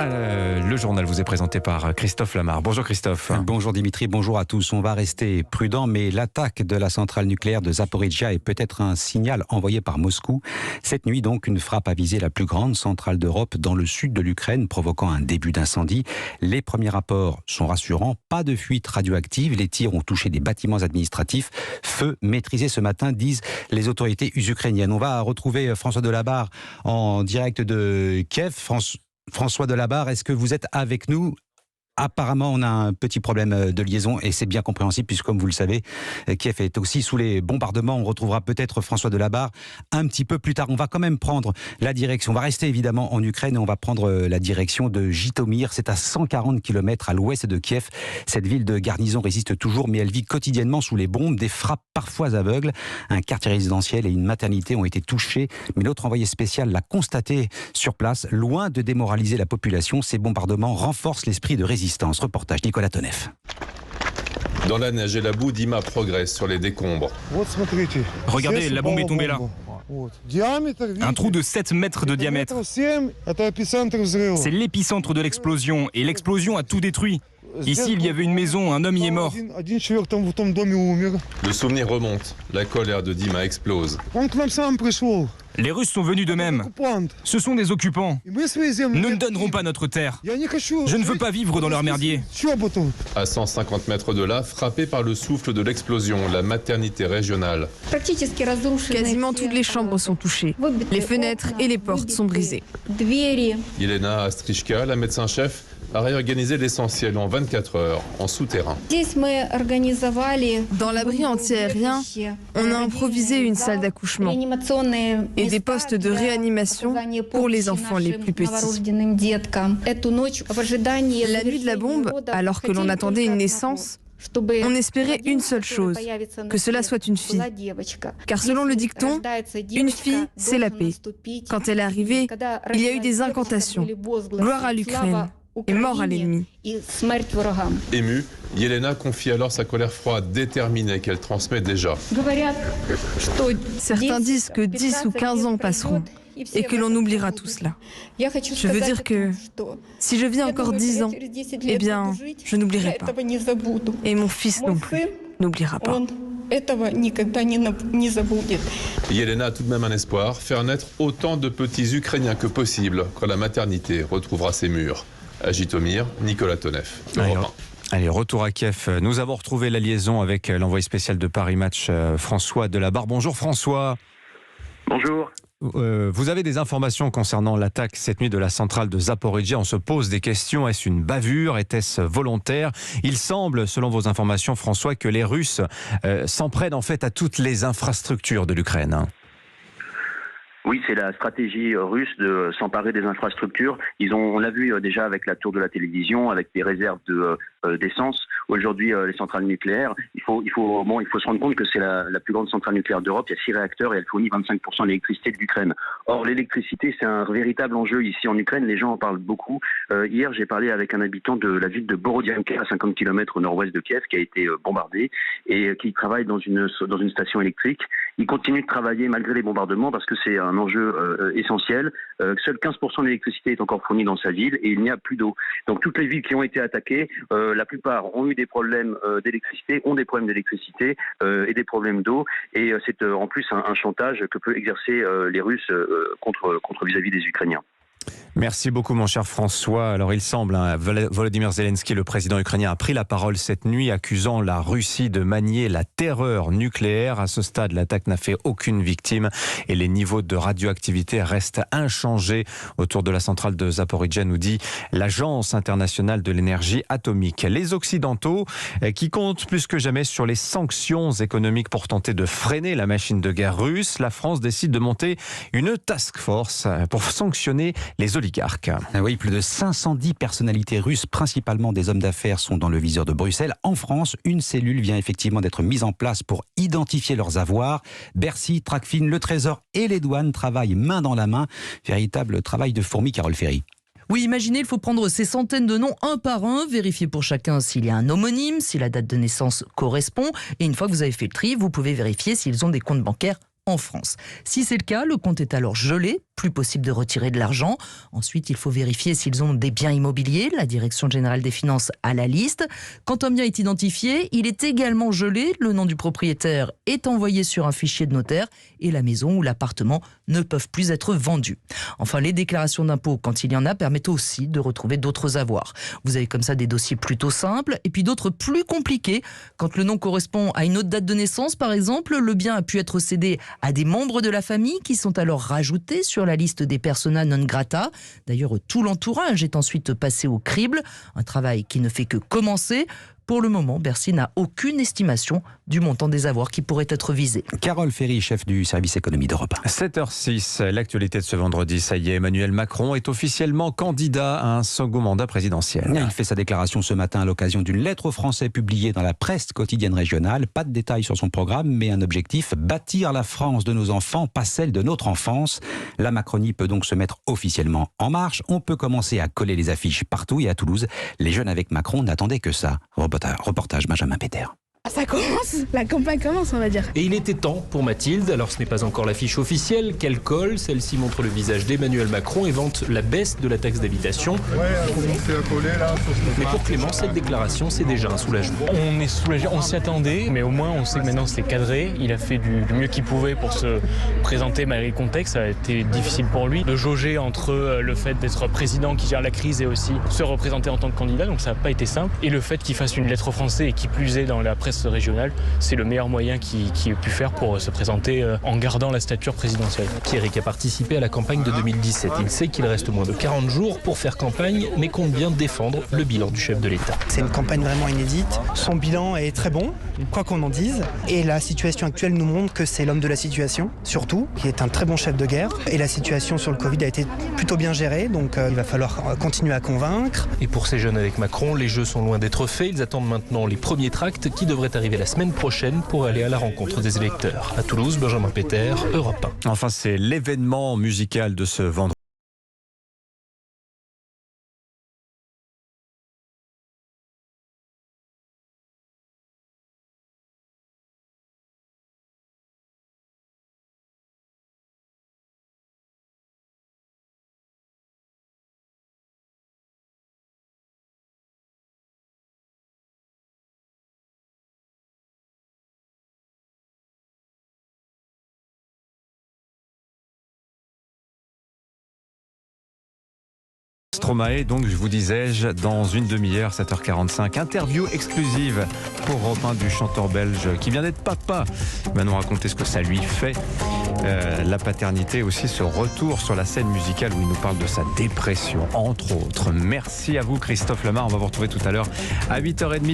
Le journal vous est présenté par Christophe Lamar. Bonjour Christophe. Bonjour Dimitri, bonjour à tous. On va rester prudent, mais l'attaque de la centrale nucléaire de Zaporijia est peut-être un signal envoyé par Moscou. Cette nuit donc, une frappe a visé la plus grande centrale d'Europe dans le sud de l'Ukraine, provoquant un début d'incendie. Les premiers rapports sont rassurants, pas de fuite radioactive. Les tirs ont touché des bâtiments administratifs. Feu maîtrisé ce matin, disent les autorités ukrainiennes. On va retrouver François Delabarre en direct de Kiev. François Delabarre, est-ce que vous êtes avec nous ? Apparemment, on a un petit problème de liaison et c'est bien compréhensible puisque, comme vous le savez, Kiev est aussi sous les bombardements. On retrouvera peut-être François Delabarre un petit peu plus tard. On va quand même prendre la direction. On va rester évidemment en Ukraine et on va prendre la direction de Jytomyr. C'est à 140 km à l'ouest de Kiev. Cette ville de garnison résiste toujours, mais elle vit quotidiennement sous les bombes, des frappes parfois aveugles. Un quartier résidentiel et une maternité ont été touchés, mais notre envoyé spécial l'a constaté sur place. Loin de démoraliser la population, ces bombardements renforcent l'esprit de résistance. Reportage Nicolas Tonev. Dans la neige et la boue, Dima progresse sur les décombres. Regardez, la bombe est tombée là. Un trou de 7 mètres de diamètre. C'est l'épicentre de l'explosion et l'explosion a tout détruit. Ici, il y avait une maison, un homme y est mort. Le souvenir remonte, la colère de Dima explose. Les Russes sont venus d'eux-mêmes. Ce sont des occupants. Nous ne donnerons pas notre terre. Je ne veux pas vivre dans leur merdier. À 150 mètres de là, frappé par le souffle de l'explosion, la maternité régionale. Quasiment toutes les chambres sont touchées. Les fenêtres et les portes sont brisées. Yelena Astrichka, la médecin-chef, a réorganisé l'essentiel en 24 heures, en souterrain. Dans l'abri anti-aérien, on a improvisé une salle d'accouchement et des postes de réanimation pour les enfants les plus petits. La nuit de la bombe, alors que l'on attendait une naissance, on espérait une seule chose, que cela soit une fille. Car selon le dicton, une fille, c'est la paix. Quand elle est arrivée, il y a eu des incantations. Gloire à l'Ukraine et mort à l'ennemi. Émue, Yelena confie alors sa colère froide, déterminée qu'elle transmet déjà. Certains disent que 10 ou 15 ans passeront et que l'on oubliera tout cela. Je veux dire que si je vis encore 10 ans, eh bien, je n'oublierai pas. Et mon fils non plus n'oubliera pas. Yelena a tout de même un espoir, faire naître autant de petits Ukrainiens que possible quand la maternité retrouvera ses murs. À Jytomyr, Nicolas Tonev. Allez, retour à Kiev. Nous avons retrouvé la liaison avec l'envoyé spécial de Paris Match, François Delabarre. Bonjour François. Bonjour. Vous avez des informations concernant l'attaque cette nuit de la centrale de Zaporijia. On se pose des questions. Est-ce une bavure? Était-ce volontaire? Il semble, selon vos informations, François, que les Russes s'en prennent en fait à toutes les infrastructures de l'Ukraine. Oui, c'est la stratégie russe de s'emparer des infrastructures. On l'a vu déjà avec la tour de la télévision, avec des réserves d'essence. Aujourd'hui, les centrales nucléaires, il faut se rendre compte que c'est la plus grande centrale nucléaire d'Europe. Il y a 6 réacteurs et elle fournit 25% de l'électricité de l'Ukraine. Or, l'électricité, c'est un véritable enjeu ici en Ukraine. Les gens en parlent beaucoup. Hier, j'ai parlé avec un habitant de la ville de Borodianka, à 50 km au nord-ouest de Kiev, qui a été bombardée et qui travaille dans une station électrique. Il continue de travailler malgré les bombardements parce que c'est un enjeu essentiel. Seul 15% de l'électricité est encore fournie dans sa ville et il n'y a plus d'eau. Donc toutes les villes qui ont été attaquées, la plupart ont eu des problèmes d'électricité, ont des problèmes d'électricité et des problèmes d'eau. Et c'est en plus un chantage que peuvent exercer les Russes contre vis-à-vis des Ukrainiens. Merci beaucoup mon cher François. Alors il semble, Volodymyr Zelensky, le président ukrainien, a pris la parole cette nuit accusant la Russie de manier la terreur nucléaire. À ce stade, l'attaque n'a fait aucune victime et les niveaux de radioactivité restent inchangés autour de la centrale de Zaporijia, nous dit l'Agence internationale de l'énergie atomique. Les Occidentaux qui comptent plus que jamais sur les sanctions économiques pour tenter de freiner la machine de guerre russe. La France décide de monter une task force pour sanctionner les oligarques. Oui, plus de 510 personnalités russes, principalement des hommes d'affaires, sont dans le viseur de Bruxelles. En France, une cellule vient effectivement d'être mise en place pour identifier leurs avoirs. Bercy, Tracfin, le Trésor et les douanes travaillent main dans la main. Véritable travail de fourmi, Carole Ferry. Oui, imaginez, il faut prendre ces centaines de noms un par un, vérifier pour chacun s'il y a un homonyme, si la date de naissance correspond. Et une fois que vous avez fait le tri, vous pouvez vérifier s'ils ont des comptes bancaires en France. Si c'est le cas, le compte est alors gelé, plus possible de retirer de l'argent. Ensuite, il faut vérifier s'ils ont des biens immobiliers. La Direction générale des finances a la liste. Quand un bien est identifié, il est également gelé. Le nom du propriétaire est envoyé sur un fichier de notaire et la maison ou l'appartement ne peuvent plus être vendus. Enfin, les déclarations d'impôts, quand il y en a, permettent aussi de retrouver d'autres avoirs. Vous avez comme ça des dossiers plutôt simples et puis d'autres plus compliqués. Quand le nom correspond à une autre date de naissance, par exemple, le bien a pu être cédé à des membres de la famille qui sont alors rajoutés sur la liste des persona non grata. D'ailleurs, tout l'entourage est ensuite passé au crible, un travail qui ne fait que commencer. Pour le moment, Bercy n'a aucune estimation du montant des avoirs qui pourraient être visés. Carole Ferry, chef du service économie d'Europe 1. 7h06, l'actualité de ce vendredi, ça y est, Emmanuel Macron est officiellement candidat à un second mandat présidentiel. Il fait sa déclaration ce matin à l'occasion d'une lettre aux Français publiée dans la presse quotidienne régionale. Pas de détails sur son programme, mais un objectif, bâtir la France de nos enfants, pas celle de notre enfance. La Macronie peut donc se mettre officiellement en marche. On peut commencer à coller les affiches partout et à Toulouse. Les jeunes avec Macron n'attendaient que ça. Reportage Benjamin Péter. Ça commence, la campagne commence, on va dire. Et il était temps pour Mathilde, alors ce n'est pas encore l'affiche officielle, qu'elle colle. Celle-ci montre le visage d'Emmanuel Macron et vante la baisse de la taxe d'habitation. Mais pour Clément, cette déclaration, c'est déjà un soulagement. On est soulagé, on s'y attendait, mais au moins on sait que maintenant c'est cadré. Il a fait du mieux qu'il pouvait pour se présenter malgré le contexte. Ça a été difficile pour lui de jauger entre le fait d'être président qui gère la crise et aussi se représenter en tant que candidat. Donc ça n'a pas été simple. Et le fait qu'il fasse une lettre aux Français et qui plus est dans la presse régionale, c'est le meilleur moyen qu'il ait pu faire pour se présenter en gardant la stature présidentielle. Pierrick a participé à la campagne de 2017. Il sait qu'il reste moins de 40 jours pour faire campagne, mais compte bien défendre le bilan du chef de l'État. C'est une campagne vraiment inédite. Son bilan est très bon, quoi qu'on en dise. Et la situation actuelle nous montre que c'est l'homme de la situation, surtout, qui est un très bon chef de guerre. Et la situation sur le Covid a été plutôt bien gérée, donc il va falloir continuer à convaincre. Et pour ces jeunes avec Macron, les jeux sont loin d'être faits. Ils attendent maintenant les premiers tracts qui devraient arriver la semaine prochaine pour aller à la rencontre des électeurs. À Toulouse, Benjamin Péter, Europe 1. Enfin, c'est l'événement musical de ce vendredi. Stromae, donc je vous disais-je, dans une demi-heure, 7h45, interview exclusive pour Europe 1 du chanteur belge qui vient d'être papa. Il va nous raconter ce que ça lui fait, la paternité, aussi ce retour sur la scène musicale où il nous parle de sa dépression, entre autres. Merci à vous Christophe Lamar, on va vous retrouver tout à l'heure à 8h30.